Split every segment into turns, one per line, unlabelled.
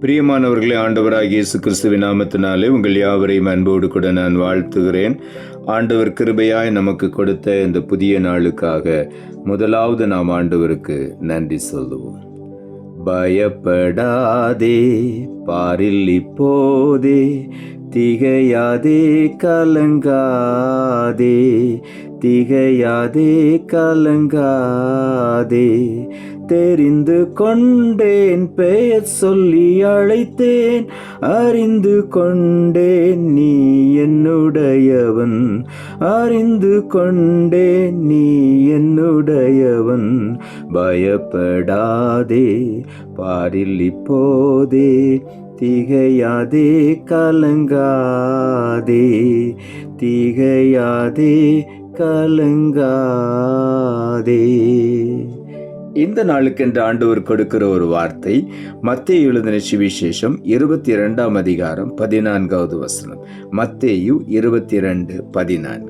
பிரியமானவர்களே, ஆண்டவராகிய இயேசு கிறிஸ்துவின் நாமத்தினாலே உங்கள் யாவரையும் அன்போடு கூட நான் வாழ்த்துகிறேன். ஆண்டவர் கிருபையாய் நமக்கு கொடுத்த இந்த புதிய நாளுக்காக முதலாவது நாம் ஆண்டவருக்கு நன்றி சொல்லுவோம். பயப்படாதே, பாரில் இப்போதே, திகையாதே, கலங்காதே, திகையாதே, கலங்காதே. தெரிந்து கொண்டேன், பெயர் சொல்லி அழைத்தேன், அறிந்து கொண்டேன் நீ என்னுடையவன், அறிந்து கொண்டேன் நீ என்னுடையவன். பயப்படாதே, பாரில் இப்போதே, திகையாதே, கலங்காதே, திகையாதே, கலங்காதே. இந்த நாளுக்கென்று ஆண்டவர் கொடுக்கிற ஒரு வார்த்தை மத்தேயு எழுதின சுவிசேஷம் 22ஆம் அதிகாரம் 14வது வசனம். மத்தேயு 22:14.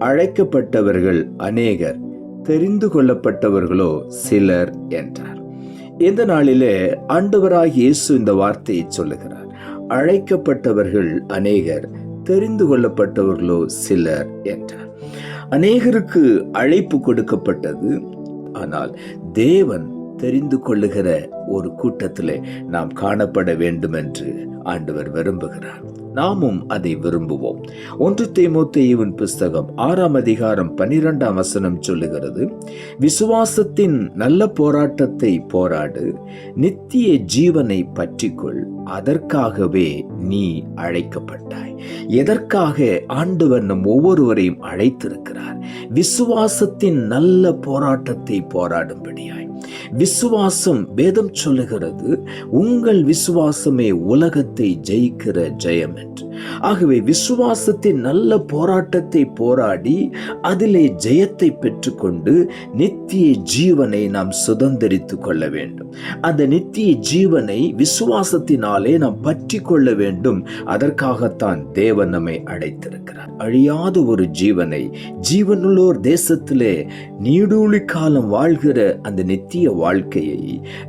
அழைக்கப்பட்டவர்கள் அநேகர், தெரிந்து கொள்ளப்பட்டவர்களோ சிலர் என்றார். இந்த நாளிலே ஆண்டவராகிய இயேசு இந்த வார்த்தையை சொல்லுகிறார். அழைக்கப்பட்டவர்கள் அநேகர், தெரிந்து கொள்ளப்பட்டவர்களோ சிலர் என்றார். அநேகருக்கு அழைப்பு கொடுக்கப்பட்டது. ஆனால் தேவன் தெரிந்து கொள்ளுகிற ஒரு கூட்டத்திலே நாம் காணப்பட வேண்டும் என்று ஆண்டவர் விரும்புகிறார். நாமும் அதை விரும்புவோம். 1 தீமோத்தேயுவின் புஸ்தகம் 6ஆம் அதிகாரம் 12ஆம் வசனம் சொல்லுகிறது, விசுவாசத்தின் நல்ல போராட்டத்தை போராடு, நித்திய ஜீவனை பற்றிக்கொள், அதற்காகவே நீ அழைக்கப்பட்டாய். எதற்காக ஆண்டவர் நம் ஒவ்வொருவரையும் அழைத்திருக்கிறார்? விசுவாசத்தின் நல்ல போராட்டத்தை போராடும்படியாய். விசுவாசம், வேதம் சொல்லுகிறது, உங்கள் விசுவாசமே உலகத்தை ஜெயிக்கிற ஜெயம் என்று. ஆகவே விசுவாசத்தின் நல்ல போராட்டத்தை போராடி அதிலே ஜெயத்தை பெற்றுக்கொண்டு நித்திய ஜீவனை நாம் சுதந்திரித்துக் கொள்ள வேண்டும். அந்த நித்திய ஜீவனை விசுவாசத்தினாலே நாம் பற்றி கொள்ள வேண்டும். அதற்காகத்தான் தேவன் நம்மை அழைத்திருக்கிறார். அழியாத ஒரு ஜீவனை, ஜீவனுள்ளோர் தேசத்திலே நீடூழி காலம் வாழ்கிற அந்த நித்திய வாழ்க்கையை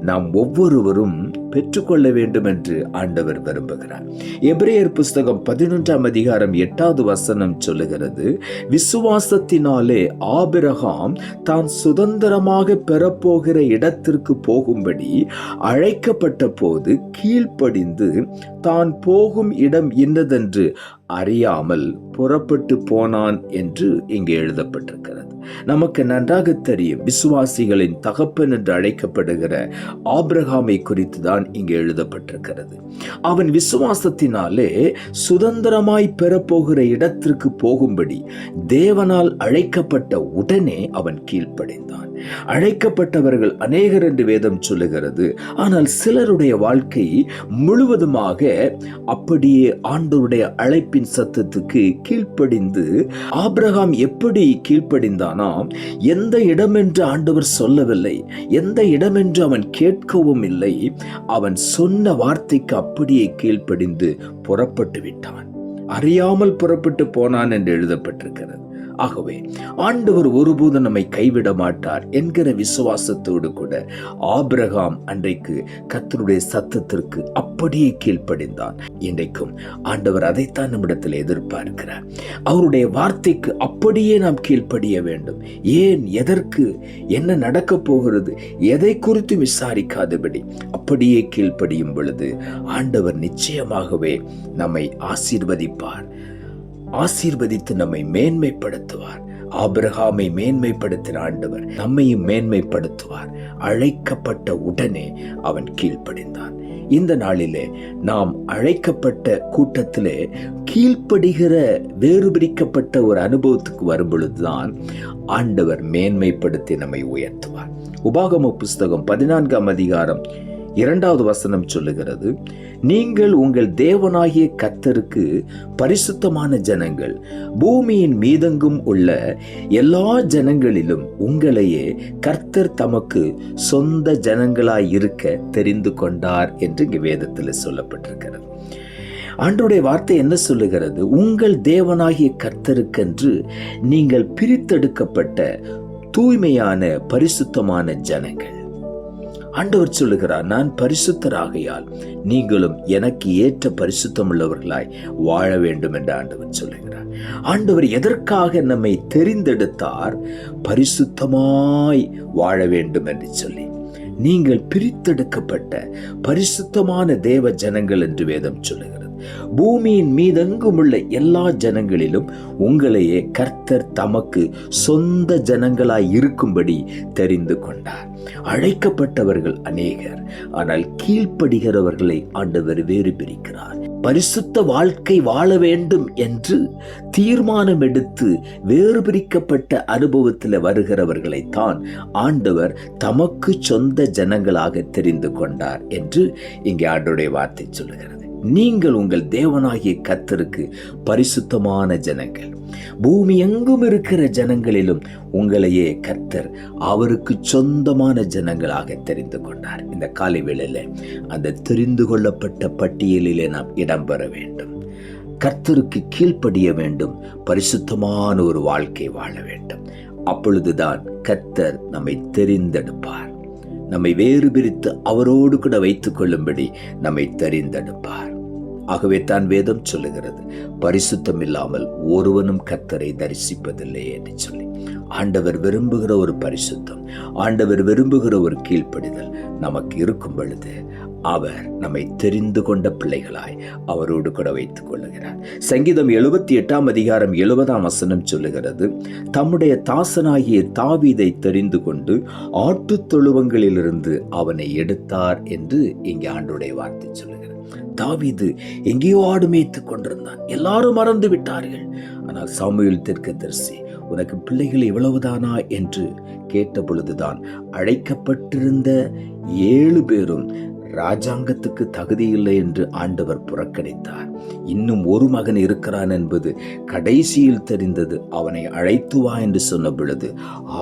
நாம் ஒவ்வொருவரும் பெற்றுக்கொள்ள வேண்டும் என்று ஆண்டவர் விரும்புகிறார். எபிரேயர் புஸ்தகம் 11ஆம் அதிகாரம் 8வது வசனம் சொல்லுகிறது, விசுவாசத்தினாலே ஆபிரகாம் தான் சுதந்திரமாக பெறப்போகிற இடத்திற்கு போகும்படி அழைக்கப்பட்ட போது கீழ்ப்படிந்து தான் போகும் இடம் இன்னதென்று அறியாமல் புறப்பட்டு போனான் என்று இங்கே எழுதப்பட்டிருக்கிறது. நமக்கு நன்றாக தெரியும், விசுவாசிகளின் தகப்பன் என்று அழைக்கப்படுகிற ஆபிரகாமை குறித்து தான் இங்கே எழுதப்பட்டிருக்கிறது. அவன் விசுவாசத்தினாலே சுதந்திரமாய் பெறப்போகிற இடத்திற்கு போகும்படி தேவனால் அழைக்கப்பட்ட உடனே அவன் கீழ்ப்படிந்தான். அழைக்கப்பட்டவர்கள் அநேகர் என்று வேதம் சொல்லுகிறது. ஆனால் சிலருடைய வாழ்க்கை முழுவதுமாக அப்படியே ஆண்டவருடைய அழைப்பின் சத்தத்துக்கு கீழ்ப்படிந்து, ஆபிரகாம் எப்படி கீழ்ப்படிந்தானா, எந்த இடம் என்று ஆண்டவர் சொல்லவில்லை, எந்த இடம் என்று அவன் கேட்கவும் இல்லை. அவன் சொன்ன வார்த்தைக்கு அப்படியே கீழ்ப்படிந்து புறப்பட்டு விட்டான். அறியாமல் புறப்பட்டு போனான் என்று எழுதப்பட்டிருக்கிறது. ஆகவே ஆண்டவர் ஒருபோதும் நம்மை கைவிட மாட்டார் என்கிற விசுவாசத்தோடு கூட ஆபிரகாம் அன்றைக்கு கர்த்தருடைய சத்தத்திற்கு அப்படியே கீழ்ப்படிந்தான். இன்றைக்கும் ஆண்டவர் அதைத்தான் நம்மிடத்தில் எதிர்பார்க்கிறார். அவருடைய வார்த்தைக்கு அப்படியே நாம் கீழ்ப்படிய வேண்டும். ஏன், எதற்கு, என்ன நடக்கப் போகிறது, எதை குறித்து விசாரிக்காதபடி அப்படியே கீழ்ப்படியும் பொழுது ஆண்டவர் நிச்சயமாகவே நம்மை ஆசீர்வதிப்பார். ஆசீர்வதித்து நம்மை மேன்மைப்படுத்துவார். ஆபிரகாமை மேன்மைப்படுத்தின ஆண்டவர் நம்மையும் மேன்மைப்படுத்துவார். அழைக்கப்பட்ட உடனே அவன் கீழ்ப்படிந்தான். இந்த நாளிலே நாம் அழைக்கப்பட்ட கூட்டத்திலே கீழ்ப்படுகிற வேறு பிரிக்கப்பட்ட ஒரு அனுபவத்துக்கு வரும் பொழுதுதான் ஆண்டவர் மேன்மைப்படுத்தி நம்மை உயர்த்துவார். உபாகம புஸ்தகம் 14ஆம் அதிகாரம் 2வது வசனம் சொல்லுகிறது, நீங்கள் உங்கள் தேவனாகிய கர்த்தருக்கு பரிசுத்தமான ஜனங்கள், பூமியின் மீதெங்கும் உள்ள எல்லா ஜனங்களிலும் உங்களையே கர்த்தர் தமக்கு சொந்த ஜனங்களாய் இருக்க தெரிந்து கொண்டார் என்று இங்கு வேதத்தில் சொல்லப்பட்டிருக்கிறது. ஆண்டவருடைய வார்த்தை என்ன சொல்லுகிறது? உங்கள் தேவனாகிய கர்த்தருக்கென்று நீங்கள் பிரித்தெடுக்கப்பட்ட தூய்மையான பரிசுத்தமான ஜனங்கள். ஆண்டவர் சொல்லுகிறார், நான் பரிசுத்தராகையால் நீங்களும் எனக்கு ஏற்ற பரிசுத்தம் உள்ளவர்களாய் வாழ வேண்டும் என்று ஆண்டவர் சொல்லுகிறார். ஆண்டவர் எதற்காக நம்மை தெரிந்தெடுத்தார்? பரிசுத்தமாய் வாழ வேண்டும் என்று சொல்லி. நீங்கள் பிரித்தெடுக்கப்பட்ட பரிசுத்தமான தேவ ஜனங்கள் என்று வேதம் சொல்லுகிறது. பூமியின் மீதெங்கும் உள்ள எல்லா ஜனங்களிலும் உங்களையே கர்த்தர் தமக்கு சொந்த ஜனங்களாய் இருக்கும்படி தெரிந்து கொண்டார். அழைக்கப்பட்டவர்கள் அநேகர், ஆனால் கீழ்ப்படுகிறவர்களை ஆண்டவர் வேறு பிரிக்கிறார். பரிசுத்த வாழ்க்கை வாழ வேண்டும் என்று தீர்மானம் எடுத்து வேறு பிரிக்கப்பட்ட அனுபவத்தில் வருகிறவர்களைத்தான் ஆண்டவர் தமக்கு சொந்த ஜனங்களாக தெரிந்து கொண்டார் என்று இங்கே ஆண்டவருடைய வார்த்தை சொல்லுகிறது. நீங்கள் உங்கள் தேவனாகிய கர்த்தருக்கு பரிசுத்தமான ஜனங்கள். பூமி எங்கும் இருக்கிற ஜனங்களிலும் உங்களையே கர்த்தர் அவருக்கு சொந்தமான ஜனங்களாக தெரிந்து கொண்டார். இந்த காலை வேளையில அந்த தெரிந்து கொள்ளப்பட்ட பட்டியலிலே நாம் இடம்பெற வேண்டும். கர்த்தருக்கு கீழ்ப்படிய வேண்டும். பரிசுத்தமான ஒரு வாழ்க்கை வாழ வேண்டும். அப்பொழுதுதான் கர்த்தர் நம்மை தெரிந்தெடுப்பார். நம்மை வேறு பிரித்து அவரோடு கூட வைத்துக் கொள்ளும்படி நம்மை தெரிந்தெடுப்பார். ஆகவே தான் வேதம் சொல்லுகிறது, பரிசுத்தம் இல்லாமல் ஒருவனும் கர்த்தரை தரிசிப்பதில்லை என்று சொல்லி. ஆண்டவர் விரும்புகிற ஒரு பரிசுத்தம், ஆண்டவர் விரும்புகிற ஒரு கீழ்ப்படிதல் நமக்கு இருக்கும் பொழுது அவர் நம்மை தெரிந்து கொண்ட பிள்ளைகளாய் அவரோடு கூட வைத்துக் கொள்ளுகிறார். சங்கீதம் 78 அதிகாரம் 70 சொல்லுகிறது, தம்முடைய தாசனாகிய தாவீதை தெரிந்து கொண்டு ஆட்டு தொழுவங்களிலிருந்து அவனை எடுத்தார் என்று இங்கே ஆண்டவருடைய வார்த்தை சொல்லுகிறது. தாவீது எங்கேயோ ஆடு மேய்த்துக் கொண்டிருந்தான். எல்லாரும் மறந்து விட்டார்கள். ஆனால் சாமுவேல் தீர்க்கதரிசி, உனக்கு பிள்ளைகள் இவ்வளவுதானா என்று கேட்ட பொழுதுதான் அழைக்கப்பட்டிருந்த 7 பேரும் ராஜாங்கத்துக்கு தகுதியில்லை என்று ஆண்டவர் புறக்கணித்தார். இன்னும் ஒரு மகன் இருக்கிறான் என்பது கடைசியில் தெரிந்தது. அவனை அழைத்து வா என்று சொன்ன பொழுது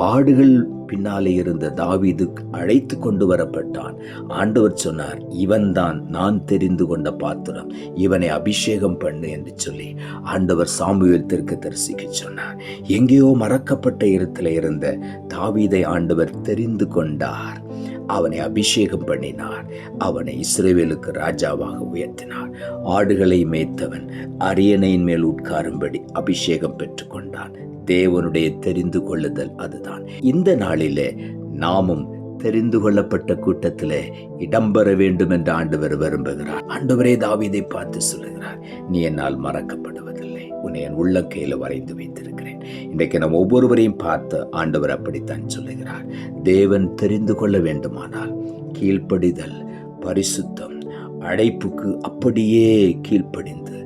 ஆடுகள் பின்னாலே இருந்த தாவீது அழைத்து கொண்டு வரப்பட்டான். ஆண்டவர் சொன்னார், இவன்தான் நான் தெரிந்து கொண்ட பாத்திரம், இவனை அபிஷேகம் பண்ணு என்று சொல்லி ஆண்டவர் சாமுவேல் தீர்க்கதரிசிக்கு சொன்னார். எங்கேயோ மறக்கப்பட்ட இடத்துல இருந்த தாவீதை ஆண்டவர் தெரிந்து கொண்டார். அவனை அபிஷேகம் பண்ணினார். அவனை இஸ்ரவேலுக்கு ராஜாவாக உயர்த்தினார். ஆடுகளை மேய்த்தவன் அரியணையின் மேல் உட்காரும்படி அபிஷேகம் பெற்றுக் கொண்டான். தேவனுடைய தெரிந்து கொள்ளுதல் அதுதான். இந்த நாளிலே நாமும் தெரிந்து கொள்ளப்பட்ட கூட்டத்திலே இடம்பெற வேண்டும் என்று ஆண்டவர் விரும்புகிறார். ஆண்டவரே தாவீதை பார்த்து சொல்லுகிறார், நீ என்னால் மறக்கப்படுவதில்லை, உன்னை என் உள்ளங்கையில வரைந்து வைத்திருக்கிறேன். இன்றைக்கு நம்ம ஒவ்வொருவரையும் பார்த்து ஆண்டவர் அப்படித்தான் சொல்லுகிறார். தேவன் தெரிந்து கொள்ள வேண்டுமானால் கீழ்ப்படிதல், பரிசுத்தம், அழைப்புக்கு அப்படியே கீழ்ப்படிந்து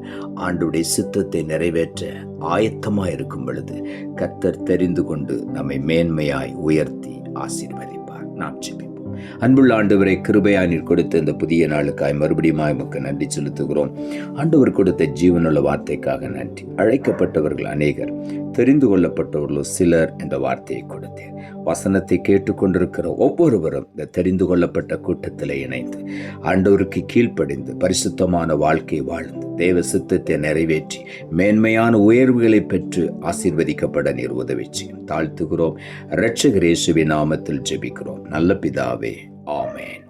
ஆண்டவருடைய சித்தத்தை நிறைவேற்ற ஆயத்தமாய் இருக்கும் பொழுது கர்த்தர் தெரிந்து கொண்டு நம்மை மேன்மையாய் உயர்த்தி ஆசீர்வதிப்பார். நாம் ஜெபிப்போம். அன்புள்ள ஆண்டவரை, கிருபையாய் நீர் கொடுத்த இந்த புதிய நாளுக்காய் மறுபடியும் உமக்கு நன்றி செலுத்துகிறோம். ஆண்டவர் கொடுத்த ஜீவனுள்ள வார்த்தைக்காக நன்றி. அழைக்கப்பட்டவர்கள் அநேகர், தெரிந்து கொள்ளப்பட்டவர்களும் சிலர் என்ற வார்த்தையை கொடுத்தேன். வசனத்தை கேட்டுக்கொண்டிருக்கிற ஒவ்வொருவரும் இந்த தெரிந்து கொள்ளப்பட்ட கூட்டத்தில் இணைந்து ஆண்டவருக்கு கீழ்ப்படிந்து பரிசுத்தமான வாழ்க்கை வாழ்ந்து தேவ சித்தத்தை நிறைவேற்றி மேன்மையான உயர்வுகளை பெற்று ஆசீர்வதிக்கப்பட நீர் உதவி செய்யும். தாழ்த்துகிறோம். இரட்சகர் இயேசுவின் நாமத்தில் ஜெபிக்கிறோம் நல்ல பிதாவே, ஆமென்.